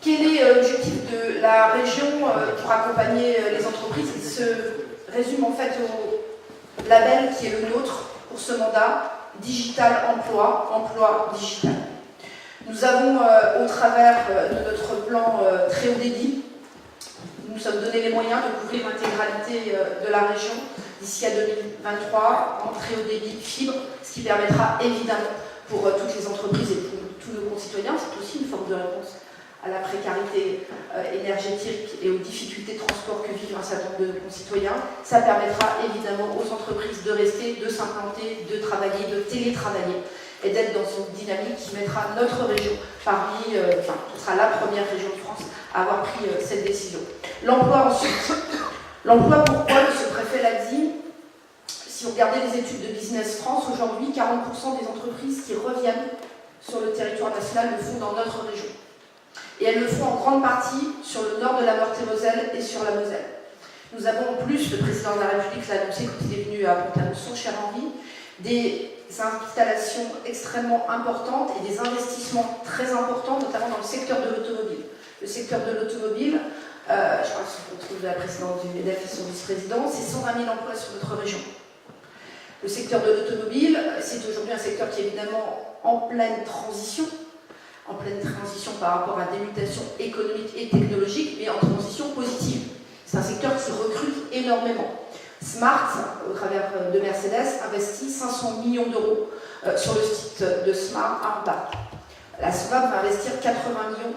Quel est l'objectif de la région pour accompagner les entreprises? Il se résume en fait au label qui est le nôtre pour ce mandat, Digital Emploi, emploi digital. Nous avons, au travers de notre plan très haut débit, nous nous sommes donné les moyens de couvrir l'intégralité de la région d'ici à 2023 en très haut débit fibre, ce qui permettra évidemment pour toutes les entreprises et pour tous nos concitoyens, c'est aussi une forme de réponse à la précarité énergétique et aux difficultés de transport que vivent un certain nombre de concitoyens. Ça permettra évidemment aux entreprises de rester, de s'implanter, de travailler, de télétravailler et d'être dans une dynamique qui mettra notre région parmi, ce sera la première région de France à avoir pris cette décision. L'emploi ensuite. L'emploi, pourquoi? Le préfet l'a dit. Si vous regardez les études de Business France, aujourd'hui, 40% des entreprises qui reviennent sur le territoire national le font dans notre région. Et elles le font en grande partie sur le nord de la Meurthe-et-Moselle et sur la Moselle. Nous avons en plus, le président de la République l'a annoncé quand il est venu à Pont-à-Mousson, cher Henri, des installations extrêmement importantes et des investissements très importants, notamment dans le secteur de l'automobile. Le secteur de l'automobile, je crois qu'on retrouve la présidente du MEDEF et son vice-président, c'est 120 000 emplois sur notre région. Le secteur de l'automobile, c'est aujourd'hui un secteur qui est évidemment en pleine transition par rapport à des mutations économiques et technologiques, mais en transition positive. C'est un secteur qui recrute énormément. Smart, au travers de Mercedes, investit 500 millions d'euros sur le site de Smart à Amba. La SMAP va investir 80 millions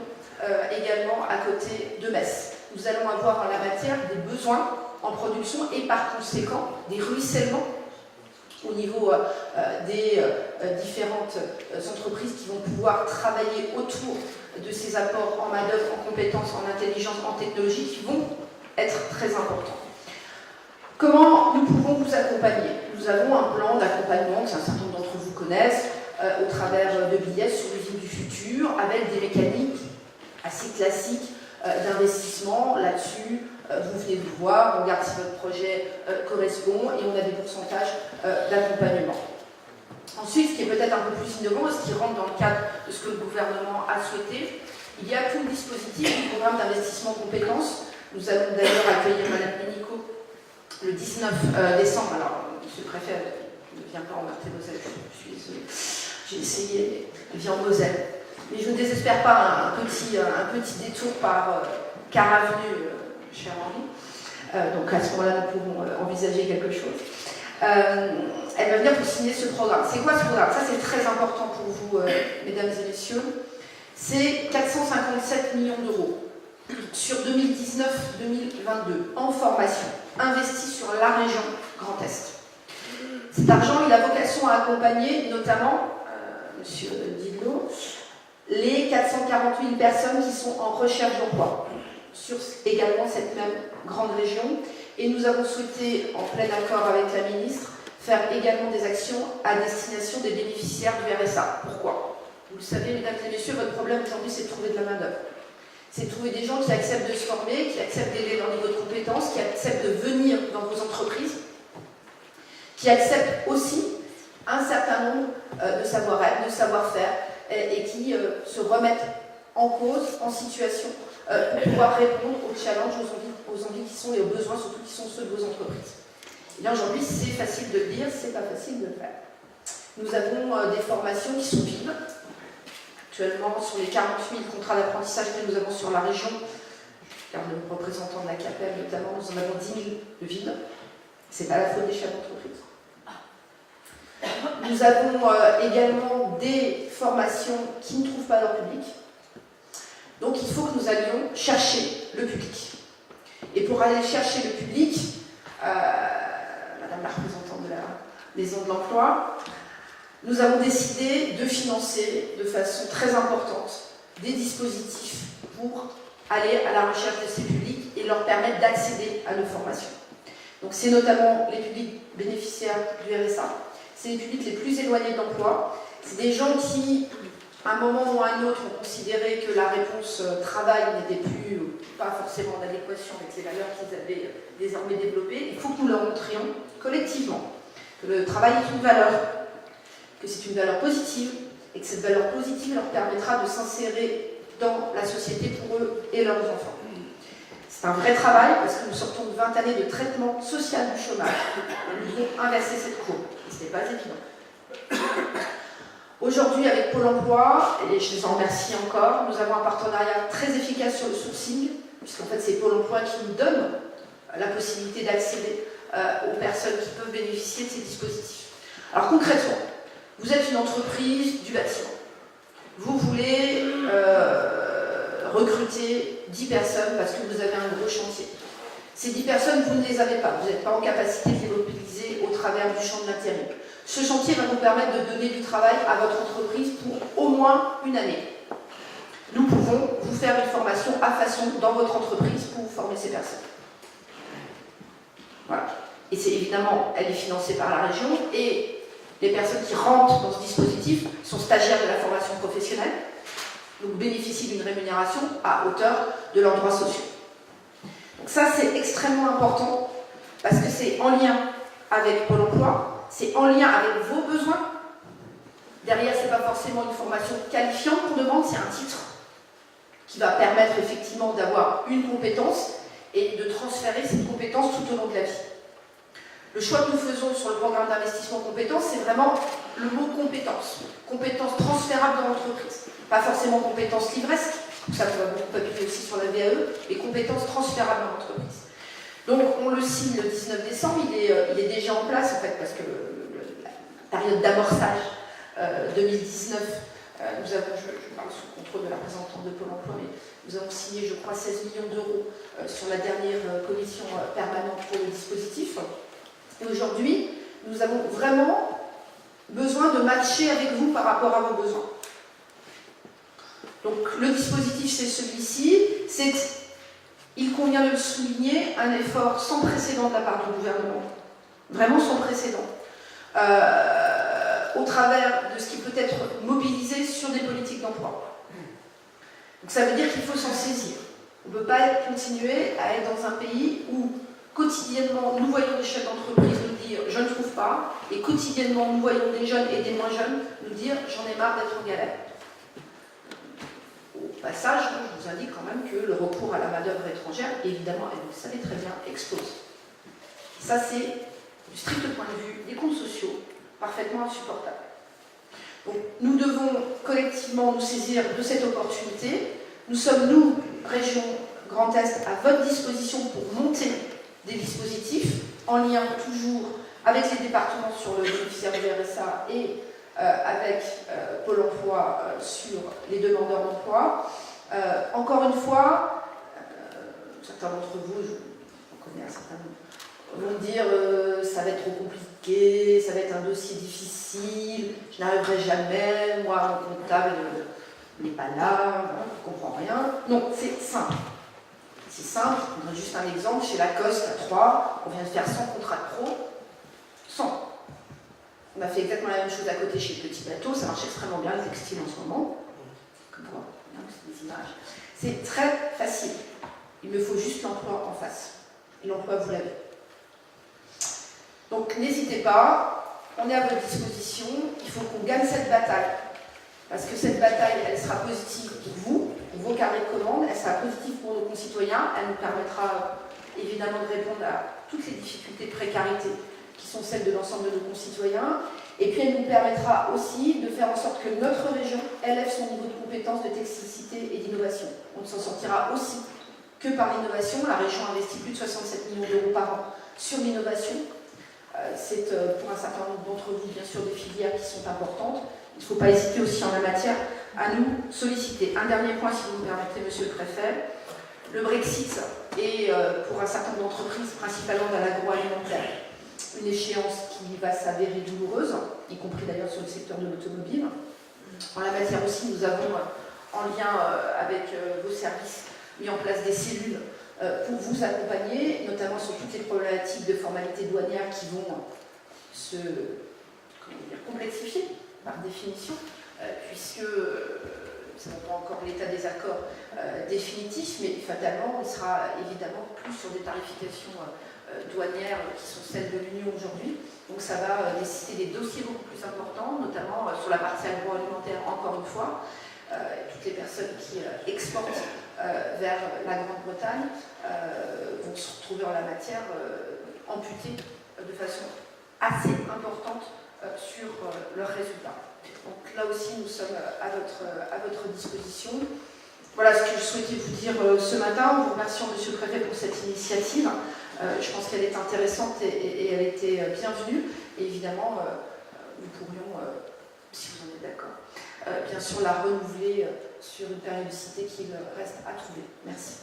également à côté de Metz. Nous allons avoir en la matière des besoins en production et par conséquent des ruissellements au niveau des différentes entreprises qui vont pouvoir travailler autour de ces apports en main-d'œuvre, en compétences, en intelligence, en technologie qui vont être très importants. Comment nous pouvons vous accompagner? Nous avons un plan d'accompagnement que un certain nombre d'entre vous connaissent au travers de billets sur l'usine du futur avec des mécaniques assez classiques d'investissement là-dessus. Vous venez de voir, on regarde si votre projet correspond et on a des pourcentages d'accompagnement. Ensuite, ce qui est peut-être un peu plus innovant et ce qui rentre dans le cadre de ce que le gouvernement a souhaité, il y a tout le dispositif du programme d'investissement compétences. Nous allons d'ailleurs accueillir Mme Pénicaud le 19 décembre. Alors, M. le préfet ne vient pas en Meurthe-et-Moselle, je suis désolée. J'ai essayé, il vient en Moselle. Mais je ne désespère pas un petit détour par Car Avenue, cher Henri. Donc à ce moment-là, nous pourrons envisager quelque chose. Elle va venir pour signer ce programme. C'est quoi ce programme? Ça, c'est très important pour vous, mesdames et messieurs. C'est 457 millions d'euros sur 2019-2022 en formation, investi sur la région Grand Est. Cet argent, il a vocation à accompagner notamment, Monsieur Didlot, les 440 000 personnes qui sont en recherche d'emploi sur également cette même grande région. Et nous avons souhaité, en plein accord avec la ministre, faire également des actions à destination des bénéficiaires du RSA. Pourquoi? Vous le savez, mesdames et messieurs, votre problème aujourd'hui, c'est de trouver de la main-d'œuvre. C'est de trouver des gens qui acceptent de se former, qui acceptent d'élever leur niveau de compétences, qui acceptent de venir dans vos entreprises, qui acceptent aussi un certain nombre de savoir-être, de savoir-faire, et qui se remettent en cause, en situation, pour pouvoir répondre aux challenges, aux envies qui sont et aux besoins, surtout qui sont ceux de vos entreprises. Et bien aujourd'hui, c'est facile de le dire, c'est pas facile de le faire. Nous avons des formations qui sont vives. Actuellement, sur les 40 000 contrats d'apprentissage que nous avons sur la région, car le représentant de la CAPEM notamment, nous en avons 10 000 de vides. C'est pas la faute des chefs d'entreprise. Nous avons également des formations qui ne trouvent pas leur public. Donc il faut que nous allions chercher le public. Et pour aller chercher le public, Madame la représentante de la Maison de l'Emploi, nous avons décidé de financer de façon très importante des dispositifs pour aller à la recherche de ces publics et leur permettre d'accéder à nos formations. Donc c'est notamment les publics bénéficiaires du RSA, c'est les publics les plus éloignés de l'emploi, c'est des gens qui, à un moment ou à un autre, ont considéré que la réponse travail n'était plus, pas forcément en adéquation avec les valeurs qu'ils avaient désormais développées. Il faut que nous leur montrions collectivement que le travail est une valeur, que c'est une valeur positive, et que cette valeur positive leur permettra de s'insérer dans la société pour eux et leurs enfants. C'est un vrai travail parce que nous sortons de 20 années de traitement social du chômage. Nous devons inverser cette courbe. Et ce n'est pas évident. Aujourd'hui, avec Pôle emploi, et je les en remercie encore, nous avons un partenariat très efficace sur le sourcing, puisqu'en fait c'est Pôle emploi qui nous donne la possibilité d'accéder aux personnes qui peuvent bénéficier de ces dispositifs. Alors concrètement, vous êtes une entreprise du bâtiment. Vous voulez recruter 10 personnes parce que vous avez un gros chantier. Ces 10 personnes, vous ne les avez pas. Vous n'êtes pas en capacité de les mobiliser au travers du champ de l'intérim. Ce chantier va vous permettre de donner du travail à votre entreprise pour au moins une année. Nous pouvons vous faire une formation à façon dans votre entreprise pour vous former ces personnes. Voilà. Et c'est évidemment, elle est financée par la région et les personnes qui rentrent dans ce dispositif sont stagiaires de la formation professionnelle, donc bénéficient d'une rémunération à hauteur de leurs droits sociaux. Donc ça, c'est extrêmement important parce que c'est en lien avec Pôle emploi, c'est en lien avec vos besoins. Derrière, ce n'est pas forcément une formation qualifiante qu'on demande, c'est un titre qui va permettre effectivement d'avoir une compétence et de transférer cette compétence tout au long de la vie. Le choix que nous faisons sur le programme d'investissement compétences, c'est vraiment le mot compétence. Compétence transférable dans l'entreprise. Pas forcément compétence livresque, ça va beaucoup appuyer aussi sur la VAE, mais compétence transférable dans l'entreprise. Donc on le signe le 19 décembre, il est déjà en place en fait, parce que la période d'amorçage 2019, nous avons, je parle sous le contrôle de la représentante de Pôle emploi, mais nous avons signé, je crois, 16 millions d'euros sur la dernière commission permanente pour le dispositif. Et aujourd'hui, nous avons vraiment besoin de matcher avec vous par rapport à vos besoins. Donc le dispositif, c'est celui-ci. Il convient de le souligner, un effort sans précédent de la part du gouvernement, vraiment sans précédent, au travers de ce qui peut être mobilisé sur des politiques d'emploi. Donc ça veut dire qu'il faut s'en saisir. On ne peut pas continuer à être dans un pays où quotidiennement nous voyons des chefs d'entreprise nous dire « je ne trouve pas » et quotidiennement nous voyons des jeunes et des moins jeunes nous dire « j'en ai marre d'être en galère ». Au passage, je vous indique quand même que le recours à la main-d'œuvre étrangère, évidemment, et vous le savez très bien, explose. Et ça, c'est, du strict point de vue des comptes sociaux, parfaitement insupportable. Donc, nous devons collectivement nous saisir de cette opportunité. Nous sommes, nous, région Grand Est, à votre disposition pour monter des dispositifs, en lien toujours avec les départements sur le bénéficiaire du RSA et avec Pôle emploi sur les demandeurs d'emploi. Encore une fois, certains d'entre vous, je connais un certain nombre, vont dire ça va être trop compliqué, ça va être un dossier difficile, je n'arriverai jamais, moi mon comptable n'est pas là, je ne comprends rien. Non, c'est simple. C'est simple, je donnerai juste un exemple, chez Lacoste à 3, on vient de faire 100 contrats de pro, 100. On a fait exactement la même chose à côté chez Petit Bateau, ça marche extrêmement bien, le textile en ce moment. Comme vous voyez, c'est des images. C'est très facile. Il me faut juste l'emploi en face. Et l'emploi, vous l'avez. Donc n'hésitez pas, on est à votre disposition, il faut qu'on gagne cette bataille. Parce que cette bataille, elle sera positive pour vous, pour vos carnets de commandes, elle sera positive pour nos concitoyens, elle nous permettra évidemment de répondre à toutes les difficultés de précarité qui sont celles de l'ensemble de nos concitoyens, et puis elle nous permettra aussi de faire en sorte que notre région élève son niveau de compétence, de technicité et d'innovation. On ne s'en sortira aussi que par l'innovation. La région investit plus de 67 millions d'euros par an sur l'innovation. C'est pour un certain nombre d'entre vous, bien sûr, des filières qui sont importantes. Il ne faut pas hésiter aussi en la matière à nous solliciter. Un dernier point, si vous me permettez, monsieur le préfet. Le Brexit est, pour un certain nombre d'entreprises, principalement dans l'agroalimentaire, une échéance qui va s'avérer douloureuse, y compris d'ailleurs sur le secteur de l'automobile. En la matière aussi, nous avons, en lien avec vos services, mis en place des cellules pour vous accompagner, notamment sur toutes les problématiques de formalités douanières qui vont se complexifier par définition, puisque nous n'avons pas encore l'état des accords définitifs, mais fatalement, on sera évidemment plus sur des tarifications douanières qui sont celles de l'Union aujourd'hui. Donc ça va nécessiter des dossiers beaucoup plus importants, notamment sur la partie agroalimentaire, encore une fois. toutes les personnes qui exportent vers la Grande-Bretagne vont se retrouver en la matière amputées de façon assez importante sur leurs résultats. Donc là aussi, nous sommes à votre disposition. Voilà ce que je souhaitais vous dire ce matin, en vous remerciant, Monsieur le Préfet, pour cette initiative. Je pense qu'elle est intéressante et elle était bienvenue. Et évidemment, nous pourrions, si vous en êtes d'accord, bien sûr la renouveler sur une périodicité qu'il reste à trouver. Merci.